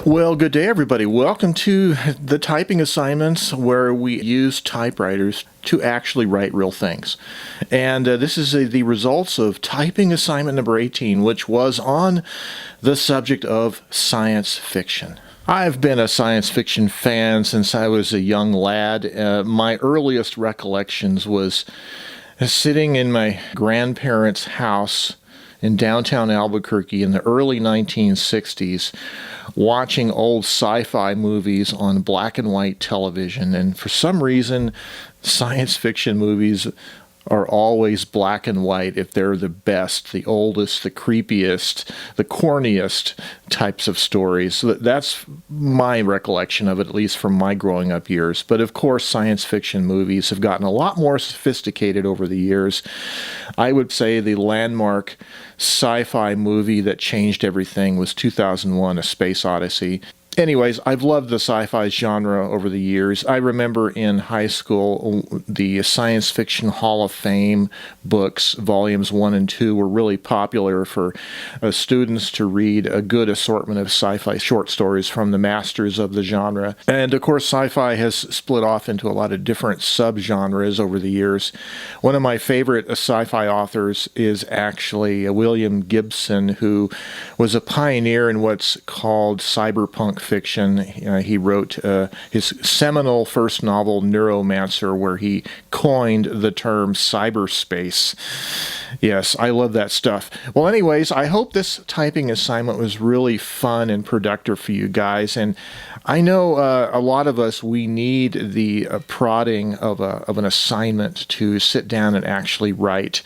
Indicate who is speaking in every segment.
Speaker 1: Well, good day, everybody. Welcome to the typing assignments where we use typewriters to actually write real things. And this is the results of typing assignment number 18, which was on the subject of science fiction. I've been a science fiction fan since I was a young lad. My earliest recollections was sitting in my grandparents' house in downtown Albuquerque in the early 1960s, watching old sci-fi movies on black and white television. And for some reason, science fiction movies are always black and white if they're the best, the oldest, the creepiest, the corniest types of stories. So that's my recollection of it, at least from my growing up years. But of course, science fiction movies have gotten a lot more sophisticated over the years. I would say the landmark sci-fi movie that changed everything was 2001: A Space Odyssey. Anyways, I've loved the sci-fi genre over the years. I remember in high school, the Science Fiction Hall of Fame books, volumes 1 and 2, were really popular for students to read a good assortment of sci-fi short stories from the masters of the genre. And of course, sci-fi has split off into a lot of different subgenres over the years. One of my favorite sci-fi authors is actually William Gibson, who was a pioneer in what's called cyberpunk fiction. He wrote his seminal first novel, Neuromancer, where he coined the term cyberspace. Yes, I love that stuff. Well, anyways, I hope this typing assignment was really fun and productive for you guys. And I know a lot of us, we need the prodding of an assignment to sit down and actually write.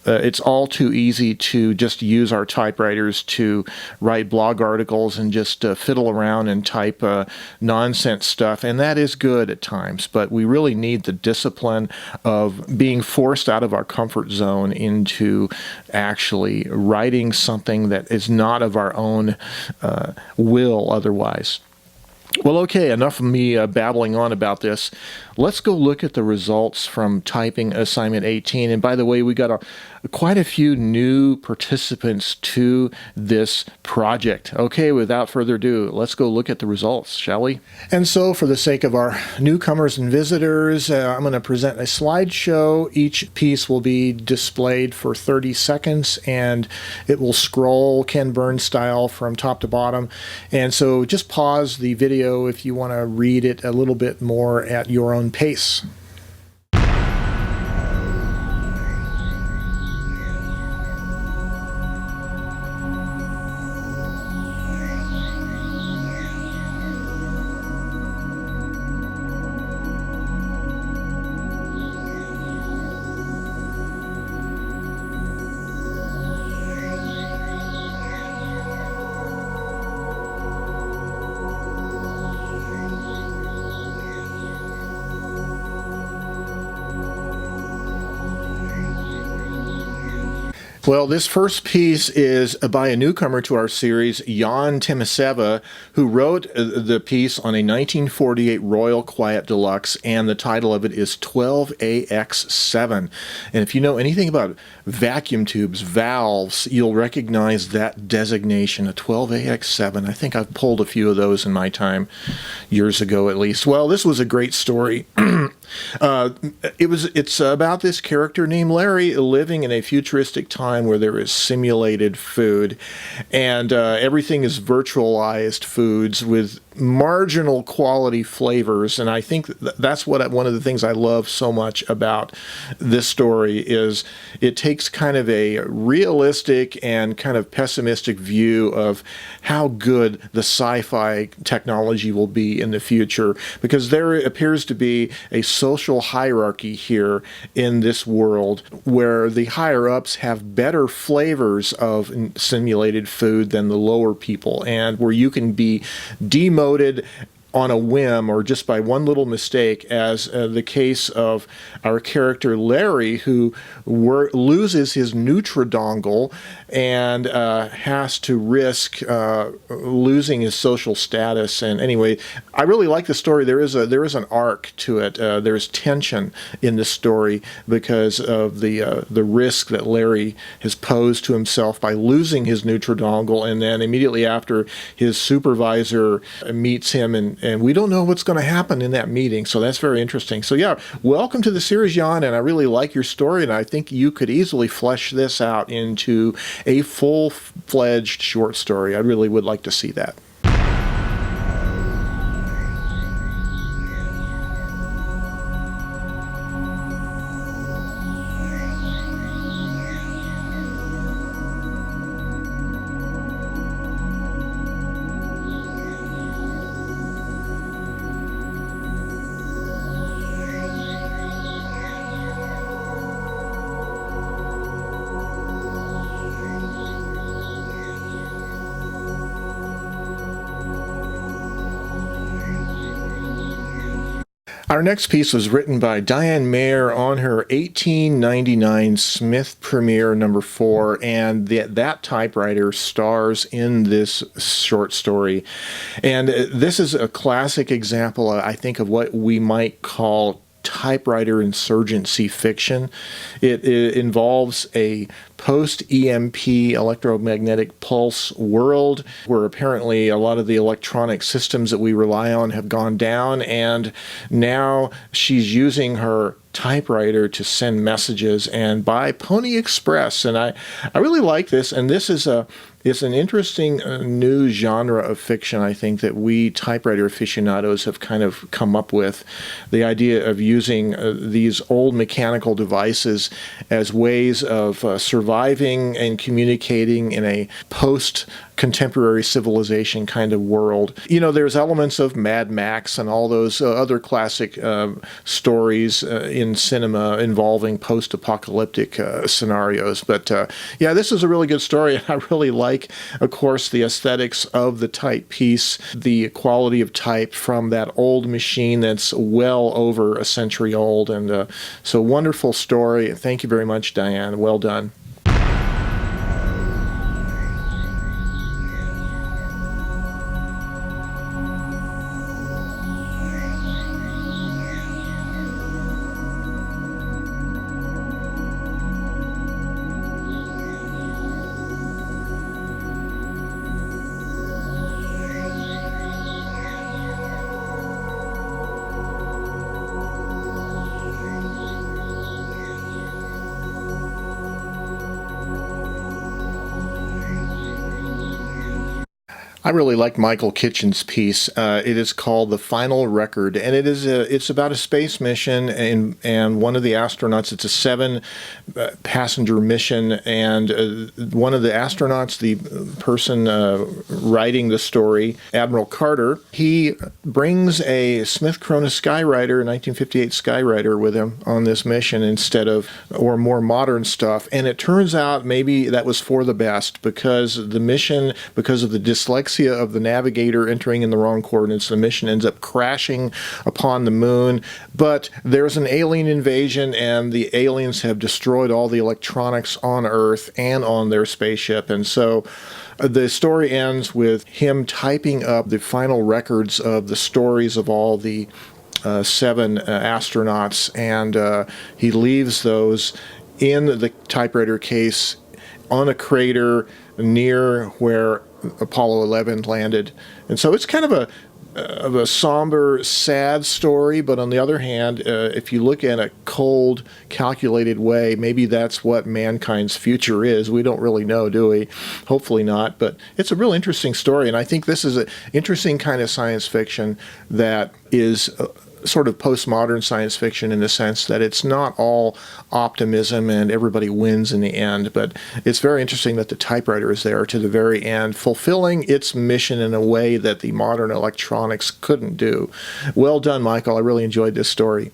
Speaker 1: It's all too easy to just use our typewriters to write blog articles and just fiddle around and type nonsense stuff, and that is good at times, but we really need the discipline of being forced out of our comfort zone into actually writing something that is not of our own will otherwise. Well, okay, enough of me babbling on about this. Let's go look at the results from typing assignment 18. And by the way, we got quite a few new participants to this project. Okay, without further ado, let's go look at the results, shall we? And so, for the sake of our newcomers and visitors, I'm going to present a slideshow. Each piece will be displayed for 30 seconds, and it will scroll Ken Burns style from top to bottom. And so just pause the video if you want to read it a little bit more at your own pace. Well, this first piece is by a newcomer to our series, Yann, who wrote the piece on a 1948 Royal Quiet Deluxe, and the title of it is 12AX7. And if you know anything about vacuum tubes, valves, you'll recognize that designation, a 12AX7. I think I've pulled a few of those in my time, years ago at least. Well, this was a great story. It's about this character named Larry living in a futuristic time where there is simulated food, and everything is virtualized foods with marginal quality flavors. And I think that's what one of the things I love so much about this story is it takes kind of a realistic and kind of pessimistic view of how good the sci-fi technology will be in the future, because there appears to be a social hierarchy here in this world where the higher-ups have better flavors of simulated food than the lower people, and where you can be demoted on a whim or just by one little mistake, as the case of our character Larry, who loses his Nutridongle and has to risk losing his social status. And anyway, I really like the story. There is an arc to it. There's tension in the story because of the risk that Larry has posed to himself by losing his Nutridongle, and then immediately after, his supervisor meets him, and we don't know what's going to happen in that meeting. So that's very interesting. So yeah, welcome to the series, Yann, and I really like your story, and I think you could easily flesh this out into a full-fledged short story. I really would like to see that. Our next piece was written by Diane Mayer on her 1899 Smith Premier No. 4, and that typewriter stars in this short story. And this is a classic example, I think, of what we might call typewriter insurgency fiction. It involves a post-EMP electromagnetic pulse world where apparently a lot of the electronic systems that we rely on have gone down, and now she's using her typewriter to send messages and buy Pony Express. And I really like this, and this is it's an interesting new genre of fiction, I think, that we typewriter aficionados have kind of come up with. The idea of using these old mechanical devices as ways of surviving and communicating in a post-contemporary civilization kind of world. You know, there's elements of Mad Max and all those other classic stories in cinema involving post-apocalyptic scenarios. But yeah, this is a really good story, and I really like, of course, the aesthetics of the type piece, the quality of type from that old machine that's well over a century old. And so wonderful story. Thank you very much, Diane. Well done. I really like Michael Kitchen's piece. It is called The Final Record, and it's about a space mission, and one of the astronauts, it's a 7-passenger mission, and one of the astronauts, the person writing the story, Admiral Carter, he brings a Smith Cronus Skywriter, a 1958 Skywriter, with him on this mission instead of, or more modern stuff, and it turns out maybe that was for the best, because the mission, because of the dyslexia of the navigator entering in the wrong coordinates, the mission ends up crashing upon the moon. But there's an alien invasion, and the aliens have destroyed all the electronics on Earth and on their spaceship. And so the story ends with him typing up the final records of the stories of all the 7 astronauts, and he leaves those in the typewriter case on a crater near where Apollo 11 landed. And so it's kind of a somber, sad story, but on the other hand, if you look at a cold, calculated way, maybe that's what mankind's future is. We don't really know, do we? Hopefully not, but it's a real interesting story, and I think this is an interesting kind of science fiction that is sort of postmodern science fiction in the sense that it's not all optimism and everybody wins in the end, but it's very interesting that the typewriter is there to the very end, fulfilling its mission in a way that the modern electronics couldn't do. Well done, Michael. I really enjoyed this story.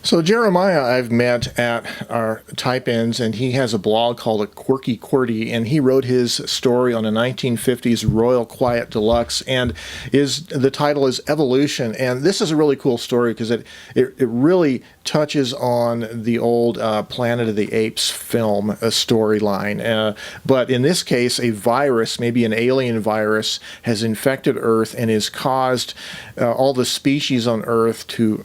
Speaker 1: So Jeremiah I've met at our Type-Ins, and he has a blog called A Quirky QWERTY, and he wrote his story on a 1950s Royal Quiet Deluxe, and the title is Evolution. And this is a really cool story because it really touches on the old Planet of the Apes film storyline. But in this case, a virus, maybe an alien virus, has infected Earth and has caused all the species on Earth to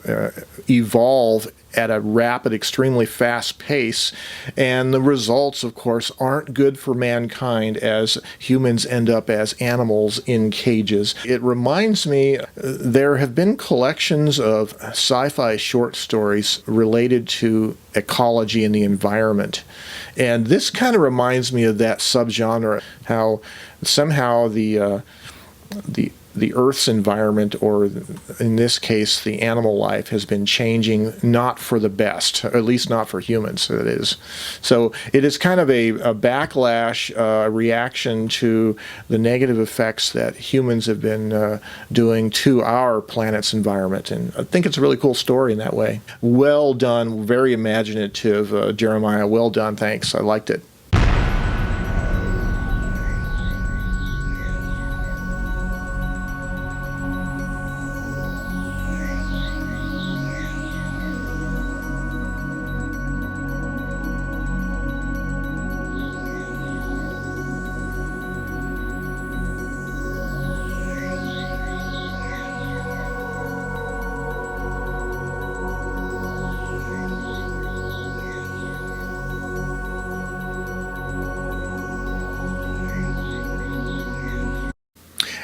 Speaker 1: evolve at a rapid, extremely fast pace, and the results, of course, aren't good for mankind as humans end up as animals in cages. It reminds me, there have been collections of sci-fi short stories related to ecology and the environment, and this kind of reminds me of that subgenre, how somehow the Earth's environment, or in this case, the animal life, has been changing not for the best, at least not for humans, it is. So it is kind of a backlash, reaction to the negative effects that humans have been doing to our planet's environment. And I think it's a really cool story in that way. Well done, very imaginative, Jeremiah. Well done, thanks. I liked it.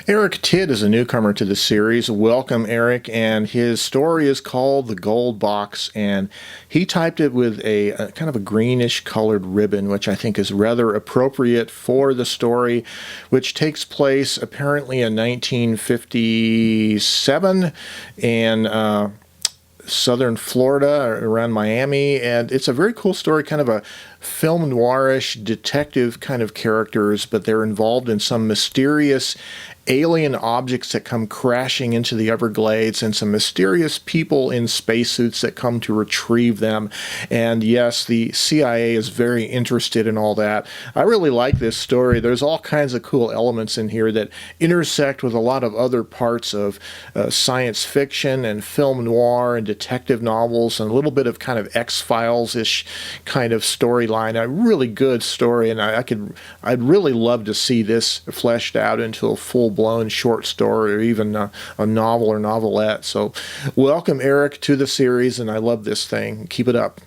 Speaker 1: Eric Tidd is a newcomer to the series. Welcome, Eric, and his story is called The Gold Box, and he typed it with a kind of a greenish colored ribbon, which I think is rather appropriate for the story, which takes place apparently in 1957 in southern Florida, around Miami, and it's a very cool story, kind of a film noirish detective kind of characters, but they're involved in some mysterious alien objects that come crashing into the Everglades, and some mysterious people in spacesuits that come to retrieve them. And yes, the CIA is very interested in all that. I really like this story. There's all kinds of cool elements in here that intersect with a lot of other parts of science fiction and film noir and detective novels, and a little bit of kind of X-Files-ish kind of storyline. A really good story, and I'd really love to see this fleshed out into a full-blown short story, or even a novel or novelette. So welcome, Eric, to the series, and I love this thing. Keep it up.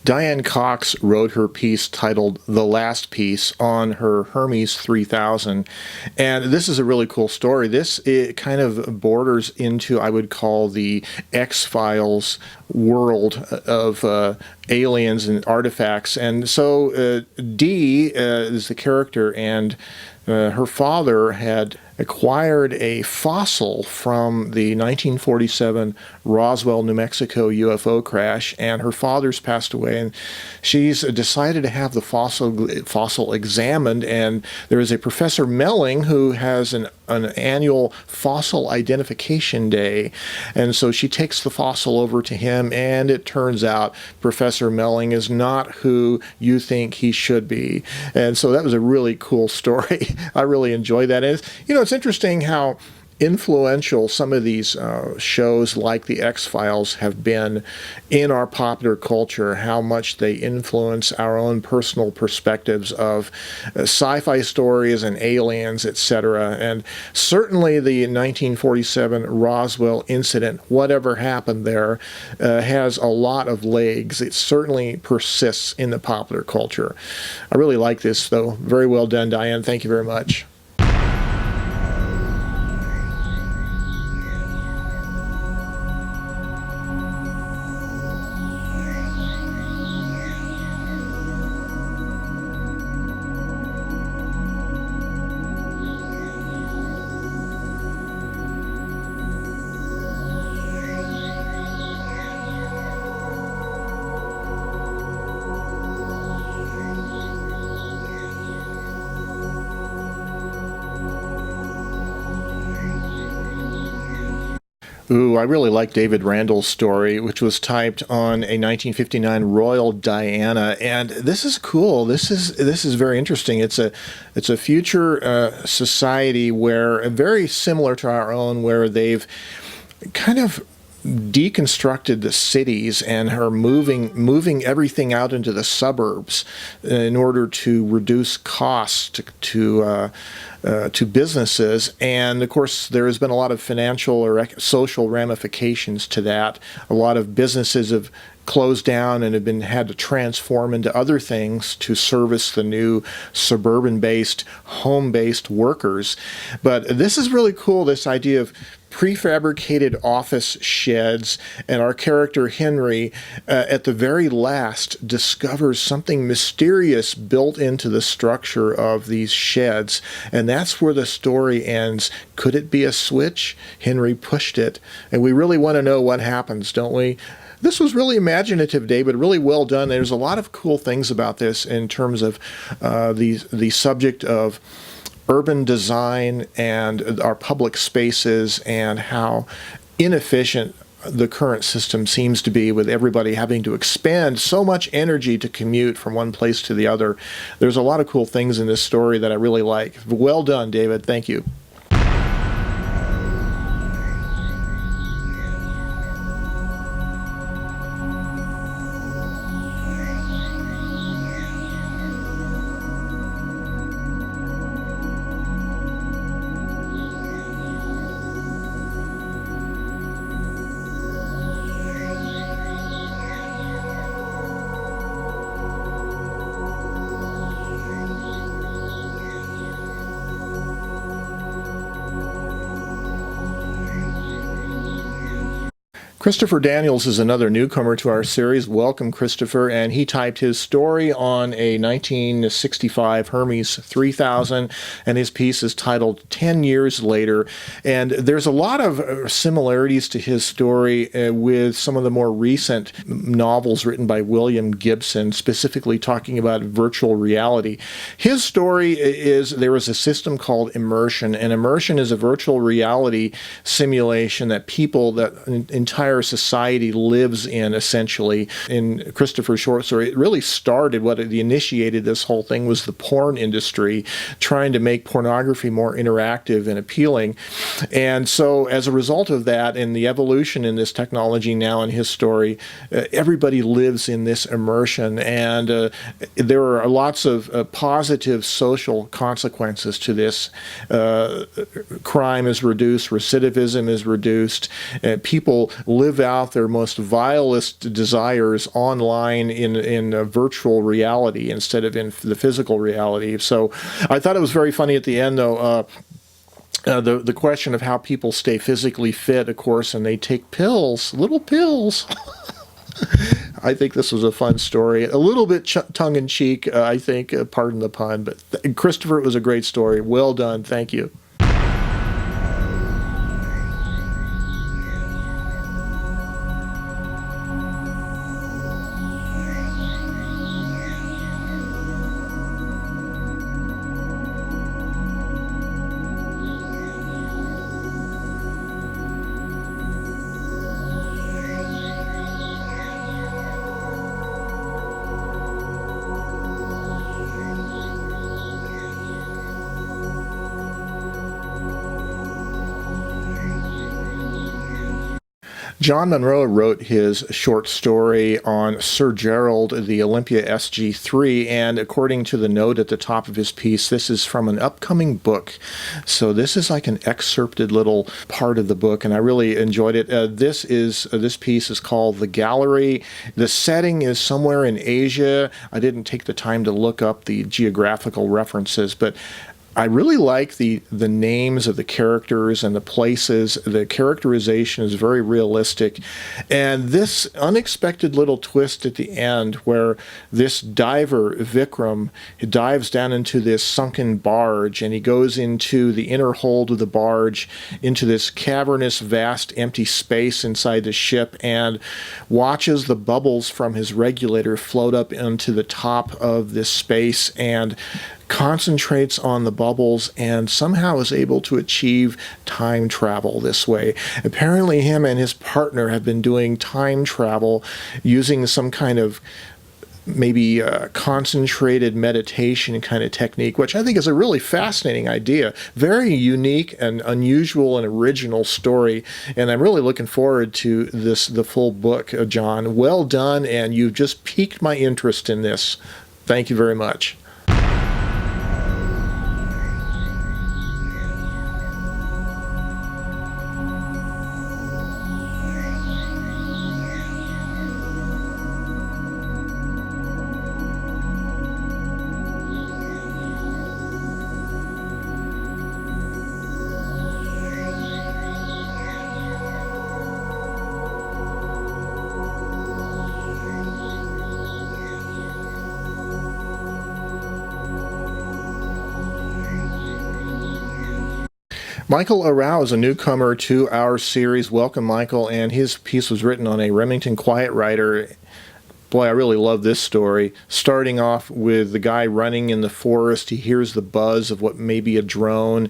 Speaker 1: Diane Cox wrote her piece titled The Last Piece on her Hermes 3000, and this is a really cool story. It kind of borders into, I would call, the X-Files world of aliens and artifacts. And so Dee is the character, and her father had acquired a fossil from the 1947 Roswell, New Mexico UFO crash, and her father's passed away, and she's decided to have the fossil examined. And there is a Professor Melling who has an annual fossil identification day, and so she takes the fossil over to him, and it turns out Professor Melling is not who you think he should be. And so that was a really cool story. I really enjoyed that. And it's interesting how influential some of these shows like the X-Files have been in our popular culture, how much they influence our own personal perspectives of sci-fi stories and aliens, etc. And certainly the 1947 Roswell incident, whatever happened there, has a lot of legs. It certainly persists in the popular culture. I really like this, though. Very well done, Diane. Thank you very much. Ooh, I really like David Randall's story, which was typed on a 1959 Royal Diana, and this is cool. This is very interesting. It's a future society where very similar to our own, where they've kind of deconstructed the cities and are moving everything out into the suburbs in order to reduce costs to businesses. And of course, there has been a lot of financial or social ramifications to that. A lot of businesses have closed down and have had to transform into other things to service the new suburban-based, home-based workers. But this is really cool, this idea of prefabricated office sheds, and our character Henry at the very last discovers something mysterious built into the structure of these sheds, and that's where the story ends. Could it be a switch? Henry pushed it, and we really want to know what happens, don't we? This was really imaginative, David, really well done. There's a lot of cool things about this in terms of the subject of urban design and our public spaces, and how inefficient the current system seems to be, with everybody having to expend so much energy to commute from one place to the other. There's a lot of cool things in this story that I really like. Well done, David. Thank you. Christopher Daniels is another newcomer to our series. Welcome, Christopher. And he typed his story on a 1965 Hermes 3000, and his piece is titled 10 Years Later. And there's a lot of similarities to his story with some of the more recent novels written by William Gibson, specifically talking about virtual reality. His story is there is a system called immersion, and immersion is a virtual reality simulation that that entire society lives in, essentially. In Christopher's short story, it really started, what initiated this whole thing was the porn industry trying to make pornography more interactive and appealing. And so as a result of that, and the evolution in this technology now in his story, everybody lives in this immersion, and there are lots of positive social consequences to this. Crime is reduced, recidivism is reduced, people live out their most vilest desires online in virtual reality instead of in the physical reality. So I thought it was very funny at the end, though, the question of how people stay physically fit, of course, and they take pills, little pills. I think this was a fun story. A little bit tongue-in-cheek, I think, pardon the pun, but Christopher, it was a great story. Well done. Thank you. John Monroe wrote his short story on Sir Gerald, the Olympia SG-3, and according to the note at the top of his piece, this is from an upcoming book. So this is like an excerpted little part of the book, and I really enjoyed it. This piece is called The Gallery. The setting is somewhere in Asia. I didn't take the time to look up the geographical references, but I really like the names of the characters and the places. The characterization is very realistic. And this unexpected little twist at the end where this diver, Vikram, he dives down into this sunken barge, and he goes into the inner hold of the barge, into this cavernous, vast, empty space inside the ship, and watches the bubbles from his regulator float up into the top of this space and concentrates on the bubbles and somehow is able to achieve time travel this way. Apparently him and his partner have been doing time travel using some kind of maybe concentrated meditation kind of technique, which I think is a really fascinating idea. Very unique and unusual and original story, and I'm really looking forward to the full book, John. Well done, and you've just piqued my interest in this. Thank you very much. Michael Arau is a newcomer to our series. Welcome, Michael. And his piece was written on a Remington quiet writer. Boy, I really love this story. Starting off with the guy running in the forest. He hears the buzz of what may be a drone.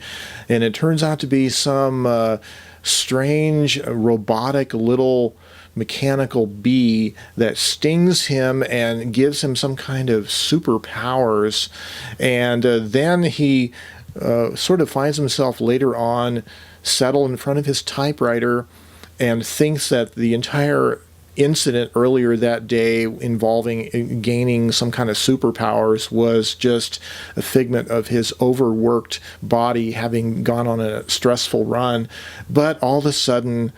Speaker 1: And it turns out to be some strange, robotic little mechanical bee that stings him and gives him some kind of superpowers. And then he sort of finds himself later on settled in front of his typewriter and thinks that the entire incident earlier that day involving gaining some kind of superpowers was just a figment of his overworked body having gone on a stressful run. But all of a sudden,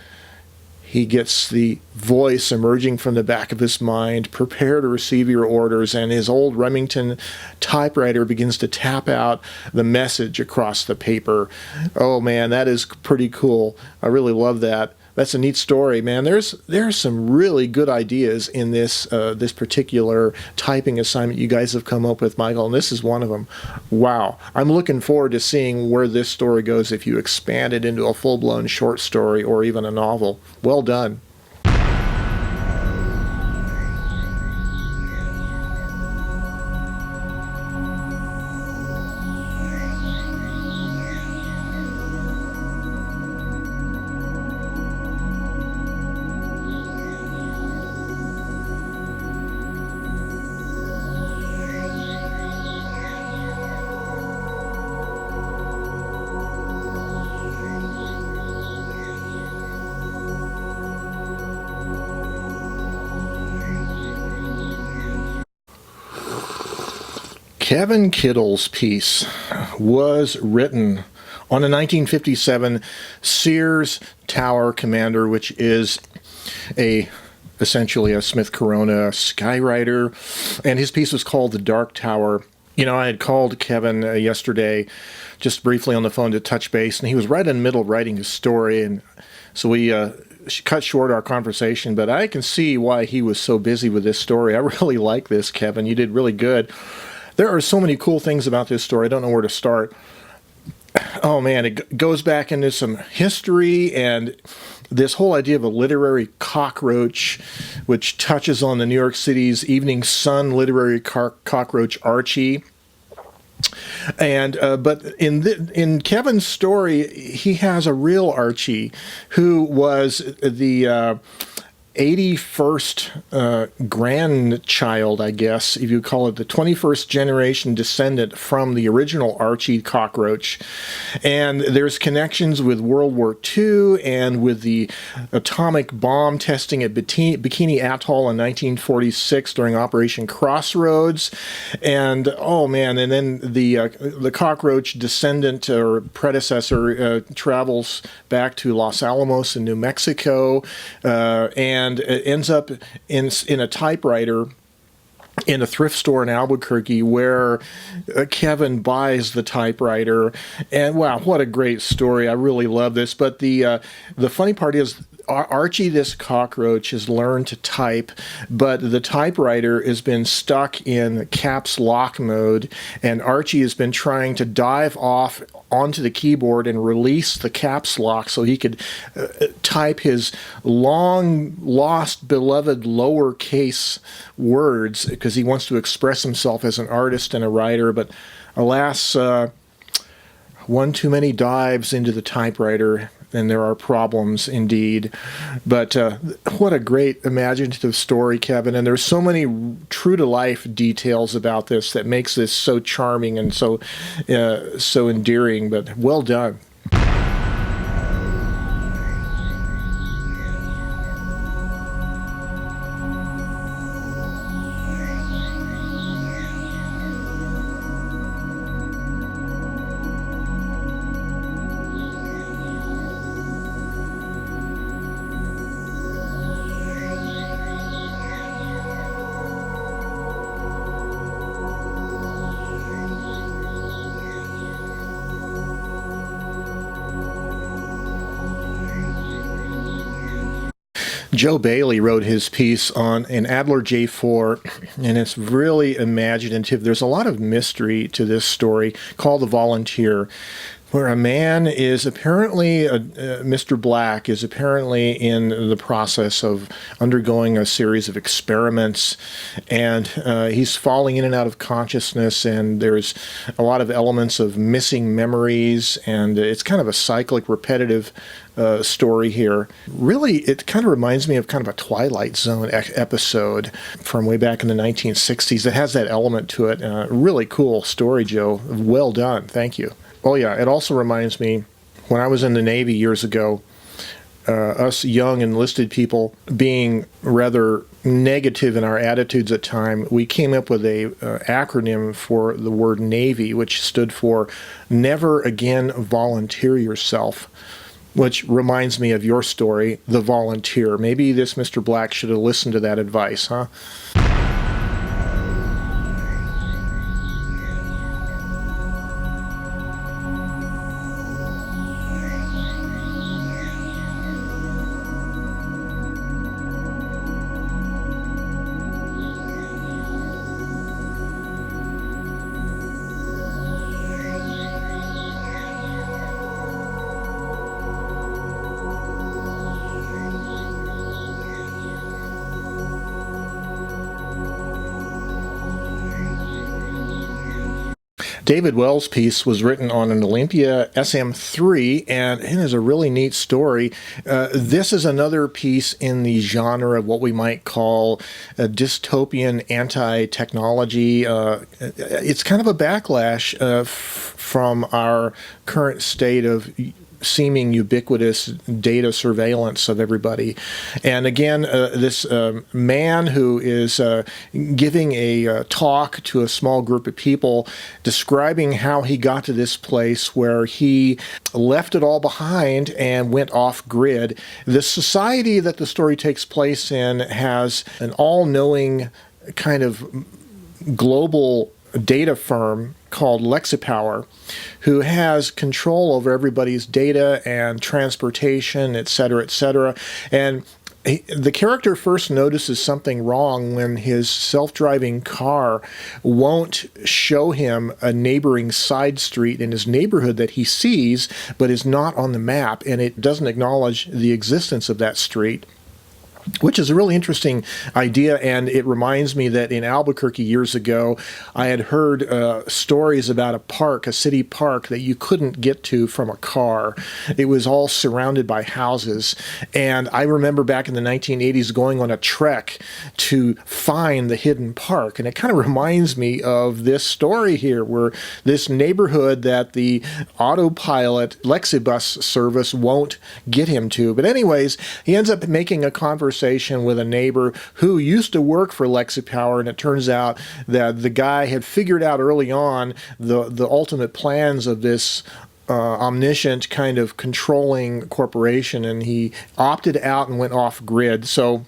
Speaker 1: he gets the voice emerging from the back of his mind, prepare to receive your orders, and his old Remington typewriter begins to tap out the message across the paper. Oh man, that is pretty cool. I really love that. That's a neat story, man. There's some really good ideas in this this particular typing assignment you guys have come up with, Michael, and this is one of them. Wow. I'm looking forward to seeing where this story goes if you expand it into a full-blown short story or even a novel. Well done. Kevin Kittles' piece was written on a 1957 Sears Tower Commander, which is essentially a Smith Corona Skywriter, and his piece was called The Dark Tower. You know, I had called Kevin yesterday just briefly on the phone to touch base, and he was right in the middle of writing his story, and so we cut short our conversation, but I can see why he was so busy with this story. I really like this, Kevin. You did really good. There are so many cool things about this story. I don't know where to start. Oh man, it goes back into some history and this whole idea of a literary cockroach, which touches on the New York City's Evening Sun literary cockroach Archie. And but in Kevin's story, he has a real Archie who was the 81st grandchild, I guess, if you call it, the 21st generation descendant from the original Archie cockroach. And there's connections with World War II and with the atomic bomb testing at Bikini Atoll in 1946 during Operation Crossroads. And oh man, and then the cockroach descendant or predecessor travels back to Los Alamos in New Mexico, and it ends up in a typewriter in a thrift store in Albuquerque where Kevin buys the typewriter. And wow, what a great story. I really love this. But the funny part is Archie, this cockroach, has learned to type, but the typewriter has been stuck in caps lock mode, and Archie has been trying to dive off onto the keyboard and release the caps lock so he could type his long lost beloved lowercase words because he wants to express himself as an artist and a writer. But Alas, one too many dives into the typewriter, and there are problems indeed. But what a great imaginative story, Kevin. And there's so many true-to-life details about this that makes this so charming and so endearing. But well done. Joe Bailey wrote his piece on an Adler J4, and it's really imaginative. There's a lot of mystery to this story called The Volunteer, where a man is apparently, Mr. Black is apparently in the process of undergoing a series of experiments, and he's falling in and out of consciousness, and there's a lot of elements of missing memories, and it's kind of a cyclic, repetitive story here. Really, it kind of reminds me of kind of a Twilight Zone episode from way back in the 1960s that has that element to it. Really cool story, Joe. Well done. Thank you. Oh, yeah, it also reminds me, when I was in the Navy years ago, us young enlisted people being rather negative in our attitudes at time, we came up with a acronym for the word Navy, which stood for Never Again Volunteer Yourself, which reminds me of your story, The Volunteer. Maybe this Mr. Black should have listened to that advice, huh? David Wells' piece was written on an Olympia SM3, and it is a really neat story. This is another piece in the genre of what we might call a dystopian anti-technology. It's kind of a backlash from our current state of seeming ubiquitous data surveillance of everybody. And again, this man who is giving a talk to a small group of people, describing how he got to this place where he left it all behind and went off grid. The society that the story takes place in has an all-knowing kind of global data firm called LexiPower, who has control over everybody's data and transportation, etc., etc. And the character first notices something wrong when his self-driving car won't show him a neighboring side street in his neighborhood that he sees, but is not on the map, and it doesn't acknowledge the existence of that street, which is a really interesting idea. And it reminds me that in Albuquerque years ago, I had heard stories about a park, a city park, that you couldn't get to from a car. It was all surrounded by houses. And I remember back in the 1980s going on a trek to find the hidden park. And it kind of reminds me of this story here, where this neighborhood that the autopilot Lexibus service won't get him to. But anyways, he ends up making a conversation with a neighbor who used to work for LexiPower, and it turns out that the guy had figured out early on the ultimate plans of this omniscient kind of controlling corporation, and he opted out and went off grid. So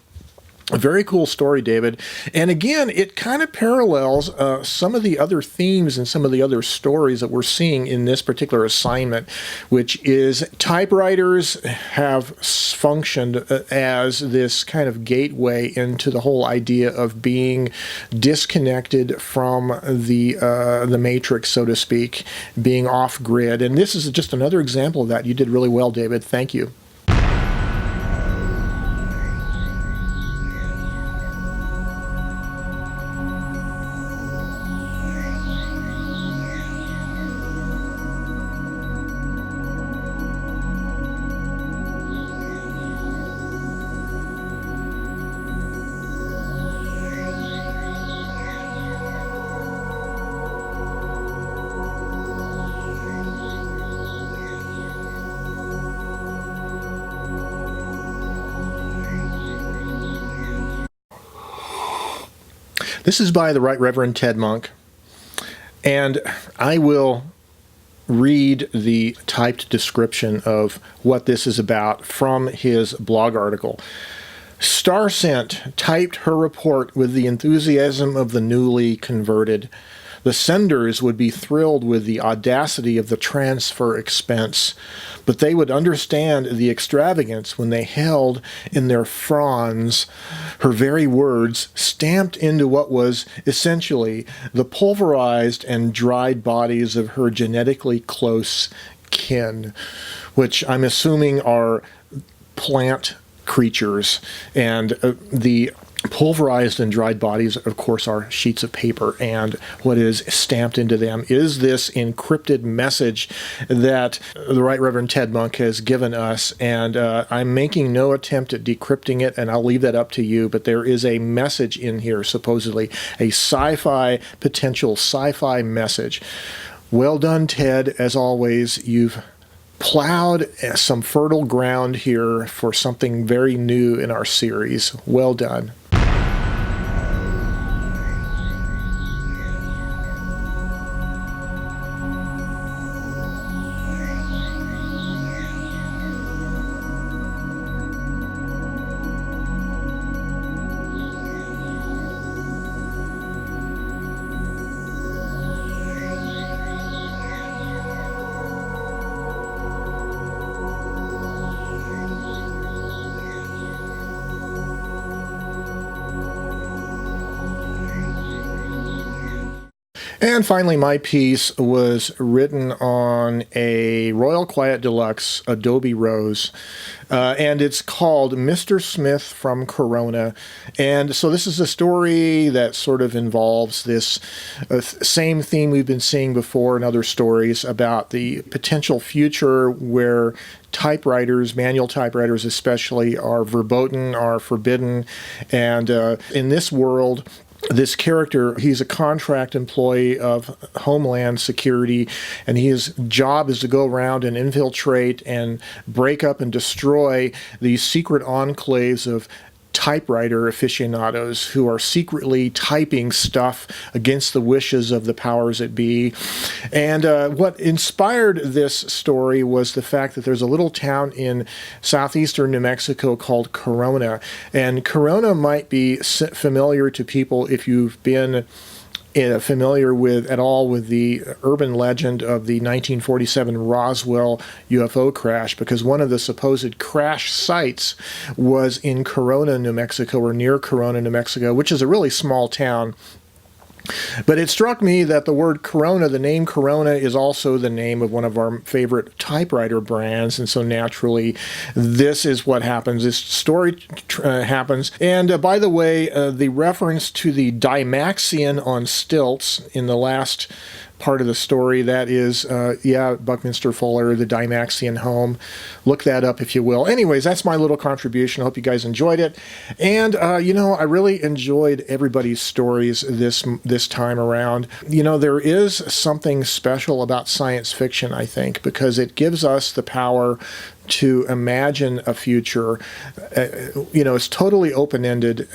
Speaker 1: a very cool story, David. And again, it kind of parallels some of the other themes and some of the other stories that we're seeing in this particular assignment, which is typewriters have functioned as this kind of gateway into the whole idea of being disconnected from the matrix, so to speak, being off grid. And this is just another example of that. You did really well, David. Thank you. This is by the Right Reverend Ted Monk, and I will read the typed description of what this is about from his blog article. Star Sent typed her report with the enthusiasm of the newly converted. The senders would be thrilled with the audacity of the transfer expense, but they would understand the extravagance when they held in their fronds her very words stamped into what was essentially the pulverized and dried bodies of her genetically close kin, which I'm assuming are plant creatures, and the pulverized and dried bodies, of course, are sheets of paper, and what is stamped into them is this encrypted message that the Right Reverend Ted Monk has given us, and I'm making no attempt at decrypting it, and I'll leave that up to you, but there is a message in here, supposedly a potential sci-fi message. Well done, Ted. As always, you've plowed some fertile ground here for something very new in our series. Well done. And finally, my piece was written on a Royal Quiet Deluxe Adobe Rose, and it's called Mr. Smith from Corona. And so this is a story that sort of involves this same theme we've been seeing before in other stories about the potential future where typewriters, manual typewriters especially, are verboten, are forbidden, and in this world, this character, he's a contract employee of Homeland Security, and his job is to go around and infiltrate and break up and destroy these secret enclaves of typewriter aficionados who are secretly typing stuff against the wishes of the powers that be. And what inspired this story was the fact that there's a little town in southeastern New Mexico called Corona. And Corona might be familiar to people if you've been familiar with at all with the urban legend of the 1947 Roswell UFO crash, because one of the supposed crash sites was in Corona, New Mexico, or near Corona, New Mexico, which is a really small town. But it struck me that the word Corona, the name Corona, is also the name of one of our favorite typewriter brands, and so naturally this is what happens. This story happens. And by the way, the reference to the Dymaxion on stilts in the last part of the story, that is, Buckminster Fuller, the Dymaxion home. Look that up if you will. Anyways, that's my little contribution. I hope you guys enjoyed it. And, I really enjoyed everybody's stories this time around. There is something special about science fiction, I think, because it gives us the power to imagine a future. It's totally open-ended.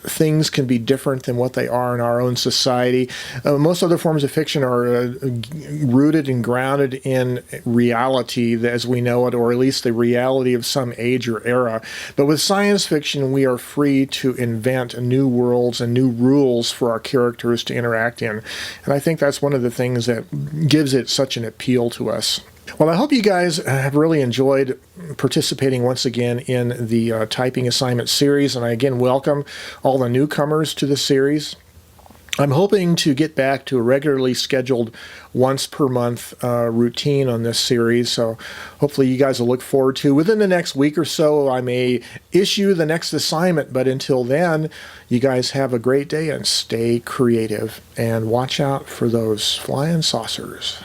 Speaker 1: Things can be different than what they are in our own society. Most other forms of fiction are rooted and grounded in reality as we know it, or at least the reality of some age or era. But with science fiction, we are free to invent new worlds and new rules for our characters to interact in. And I think that's one of the things that gives it such an appeal to us. Well, I hope you guys have really enjoyed participating once again in the typing assignment series, and I again welcome all the newcomers to the series. I'm hoping to get back to a regularly scheduled once per month routine on this series, so hopefully you guys will look forward to. Within the next week or so, I may issue the next assignment, but until then, you guys have a great day and stay creative, and watch out for those flying saucers.